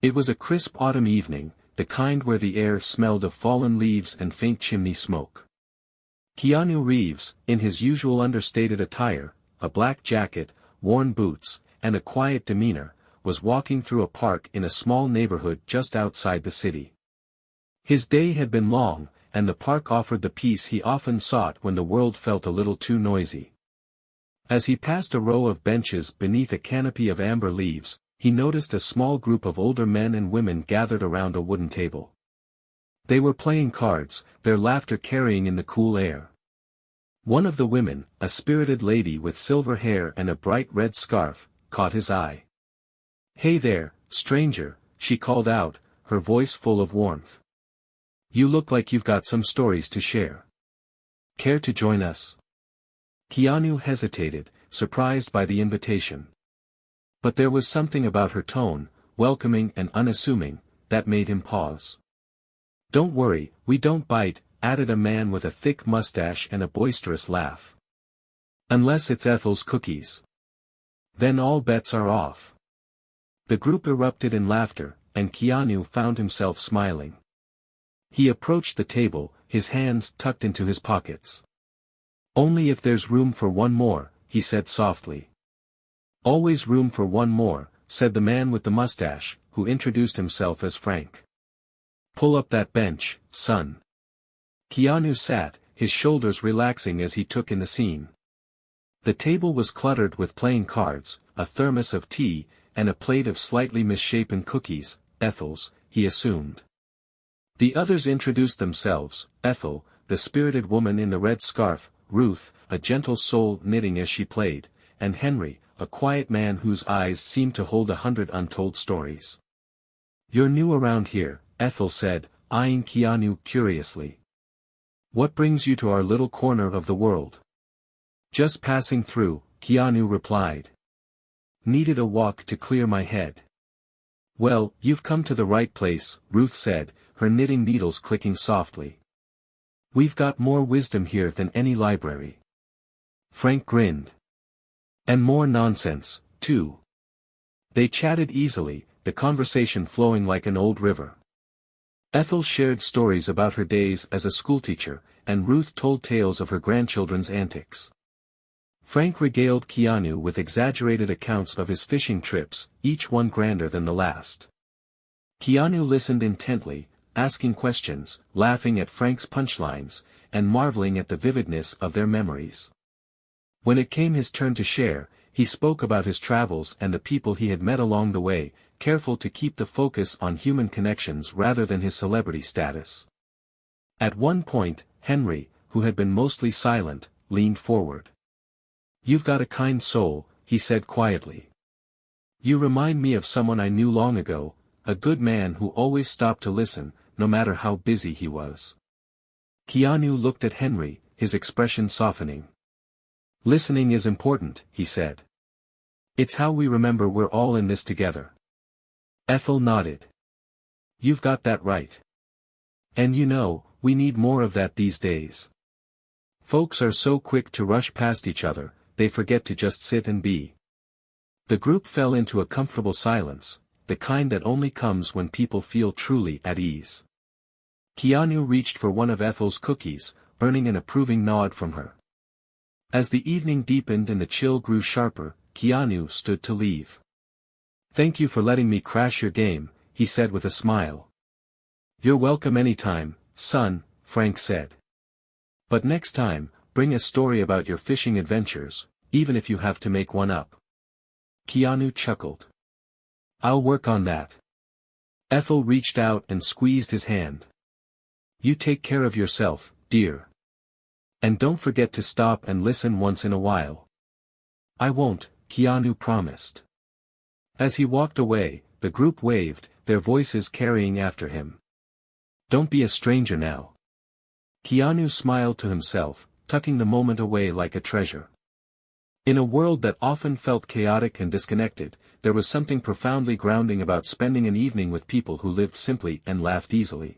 It was a crisp autumn evening, the kind where the air smelled of fallen leaves and faint chimney smoke. Keanu Reeves, in his usual understated attire, a black jacket, worn boots, and a quiet demeanor, was walking through a park in a small neighborhood just outside the city. His day had been long, and the park offered the peace he often sought when the world felt a little too noisy. As he passed a row of benches beneath a canopy of amber leaves, he noticed a small group of older men and women gathered around a wooden table. They were playing cards, their laughter carrying in the cool air. One of the women, a spirited lady with silver hair and a bright red scarf, caught his eye. "Hey there, stranger," she called out, her voice full of warmth. "You look like you've got some stories to share. Care to join us?" Keanu hesitated, surprised by the invitation. But there was something about her tone, welcoming and unassuming, that made him pause. "Don't worry, we don't bite," added a man with a thick mustache and a boisterous laugh. "Unless it's Ethel's cookies. Then all bets are off." The group erupted in laughter, and Keanu found himself smiling. He approached the table, his hands tucked into his pockets. "Only if there's room for one more," he said softly. "Always room for one more," said the man with the mustache, who introduced himself as Frank. "Pull up that bench, son." Keanu sat, his shoulders relaxing as he took in the scene. The table was cluttered with playing cards, a thermos of tea, and a plate of slightly misshapen cookies, Ethel's, he assumed. The others introduced themselves: Ethel, the spirited woman in the red scarf, Ruth, a gentle soul knitting as she played, and Henry, a quiet man whose eyes seemed to hold 100 untold stories. "You're new around here," Ethel said, eyeing Keanu curiously. "What brings you to our little corner of the world?" "Just passing through," Keanu replied. "Needed a walk to clear my head." "Well, you've come to the right place," Ruth said, her knitting needles clicking softly. "We've got more wisdom here than any library." Frank grinned. "And more nonsense, too." They chatted easily, the conversation flowing like an old river. Ethel shared stories about her days as a schoolteacher, and Ruth told tales of her grandchildren's antics. Frank regaled Keanu with exaggerated accounts of his fishing trips, each one grander than the last. Keanu listened intently, asking questions, laughing at Frank's punchlines, and marveling at the vividness of their memories. When it came his turn to share, he spoke about his travels and the people he had met along the way, careful to keep the focus on human connections rather than his celebrity status. At one point, Henry, who had been mostly silent, leaned forward. "You've got a kind soul," he said quietly. "You remind me of someone I knew long ago, a good man who always stopped to listen, no matter how busy he was." Keanu looked at Henry, his expression softening. "Listening is important," he said. "It's how we remember we're all in this together." Ethel nodded. "You've got that right. And you know, we need more of that these days. Folks are so quick to rush past each other, they forget to just sit and be." The group fell into a comfortable silence, the kind that only comes when people feel truly at ease. Keanu reached for one of Ethel's cookies, earning an approving nod from her. As the evening deepened and the chill grew sharper, Keanu stood to leave. "Thank you for letting me crash your game," he said with a smile. "You're welcome anytime, son," Frank said. "But next time, bring a story about your fishing adventures, even if you have to make one up." Keanu chuckled. "I'll work on that." Ethel reached out and squeezed his hand. "You take care of yourself, dear. And don't forget to stop and listen once in a while." "I won't," Keanu promised. As he walked away, the group waved, their voices carrying after him. "Don't be a stranger now." Keanu smiled to himself, tucking the moment away like a treasure. In a world that often felt chaotic and disconnected, there was something profoundly grounding about spending an evening with people who lived simply and laughed easily.